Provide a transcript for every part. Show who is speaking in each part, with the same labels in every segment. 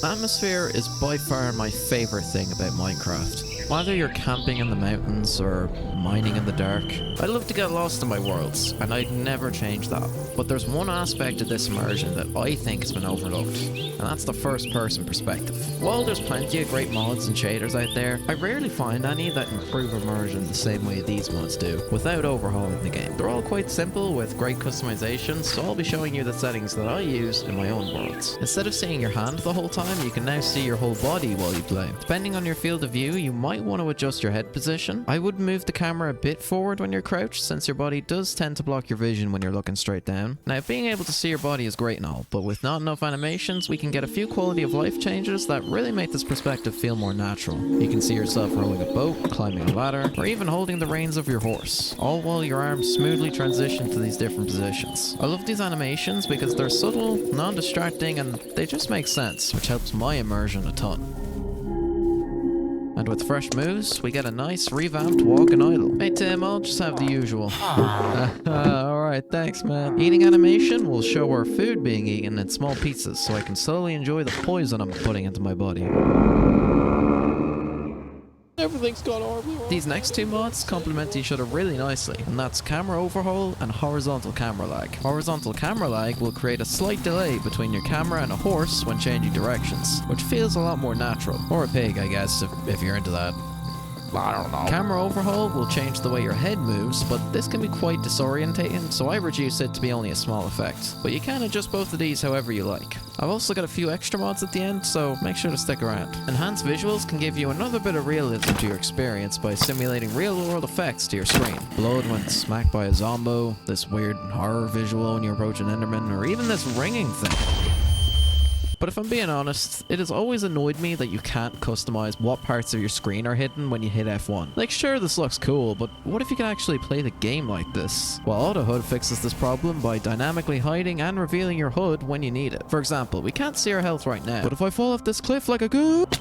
Speaker 1: Atmosphere is by far my favorite thing about Minecraft. Whether you're camping in the mountains or mining in the dark, I love to get lost in my worlds, and I'd never change that. But there's one aspect of this immersion that I think has been overlooked, and that's the first-person perspective. While there's plenty of great mods and shaders out there, I rarely find any that improve immersion the same way these mods do, without overhauling the game. They're all quite simple with great customization, so I'll be showing you the settings that I use in my own worlds. Instead of seeing your hand the whole time, you can now see your whole body while you play. Depending on your field of view, you might want to adjust your head position. I would move the camera a bit forward when you're crouched, since your body does tend to block your vision when you're looking straight down. Now, being able to see your body is great and all, but with not enough animations, we can get a few quality of life changes that really make this perspective feel more natural. You can see yourself rowing a boat, climbing a ladder, or even holding the reins of your horse, all while your arms smoothly transition to these different positions. I love these animations because they're subtle, non-distracting, and they just make sense, which helps my immersion a ton. And with fresh moves, we get a nice revamped walk and idle. Hey Tim, I'll just have the usual. Alright, thanks man. Eating animation will show our food being eaten in small pieces so I can slowly enjoy the poison I'm putting into my body.
Speaker 2: Everything's gone horribly wrong.
Speaker 1: These next two mods complement each other really nicely, and that's camera overhaul and horizontal camera lag. Horizontal camera lag will create a slight delay between your camera and a horse when changing directions, which feels a lot more natural. Or a pig, I guess, if you're into that. I don't know. Camera overhaul will change the way your head moves, but this can be quite disorientating, so I reduce it to be only a small effect. But you can adjust both of these however you like. I've also got a few extra mods at the end, so make sure to stick around. Enhanced visuals can give you another bit of realism to your experience by simulating real-world effects to your screen. Blood when smacked by a zombo, this weird horror visual when you approach an enderman, or even this ringing thing. But if I'm being honest, it has always annoyed me that you can't customize what parts of your screen are hidden when you hit F1. Like, sure, this looks cool, but what if you could actually play the game like this? Well, Auto HUD fixes this problem by dynamically hiding and revealing your HUD when you need it. For example, we can't see our health right now, but if I fall off this cliff like a goop,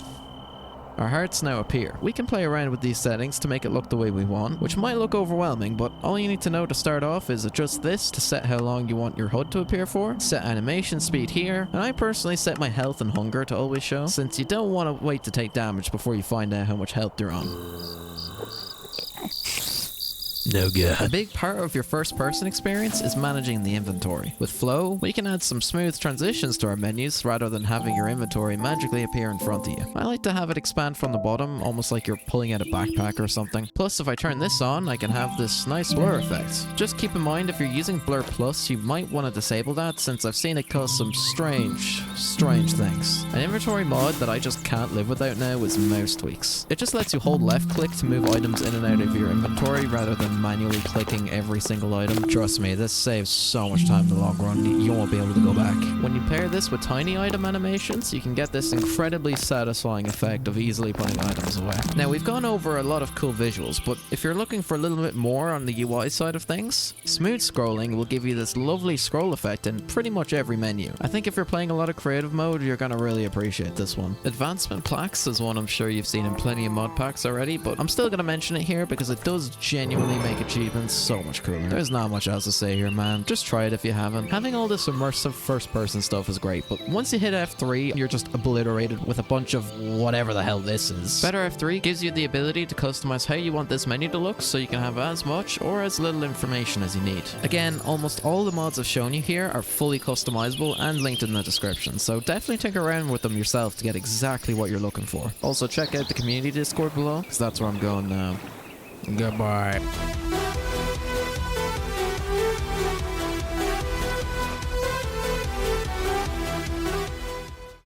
Speaker 1: our hearts now appear. We can play around with these settings to make it look the way we want, which might look overwhelming, but all you need to know to start off is adjust this to set how long you want your HUD to appear for, set animation speed here, and I personally set my health and hunger to always show, since you don't want to wait to take damage before you find out how much health you're on. No good. A big part of your first-person experience is managing the inventory. With Flow, we can add some smooth transitions to our menus rather than having your inventory magically appear in front of you. I like to have it expand from the bottom, almost like you're pulling out a backpack or something. Plus, if I turn this on, I can have this nice blur effect. Just keep in mind, if you're using Blur Plus, you might want to disable that, since I've seen it cause some strange things. An inventory mod that I just can't live without now is mouse tweaks. It just lets you hold left-click to move items in and out of your inventory rather than manually clicking every single item. Trust me, this saves so much time in the long run, you won't be able to go back. When you pair this with tiny item animations, you can get this incredibly satisfying effect of easily putting items away. Now, we've gone over a lot of cool visuals, but if you're looking for a little bit more on the UI side of things, smooth scrolling will give you this lovely scroll effect in pretty much every menu. I think if you're playing a lot of creative mode, you're gonna really appreciate this one. Advancement plaques is one I'm sure you've seen in plenty of mod packs already, but I'm still gonna mention it here because it does genuinely make achievements so much cooler. There's not much else to say here, man. Just try it if you haven't. Having all this immersive first-person stuff is great, but once you hit F3, you're just obliterated with a bunch of whatever the hell this is. Better F3 gives you the ability to customize how you want this menu to look, so you can have as much or as little information as you need. Again, almost all the mods I've shown you here are fully customizable and linked in the description, so definitely take around with them yourself to get exactly what you're looking for. Also, check out the community Discord below, because that's where I'm going now. Goodbye.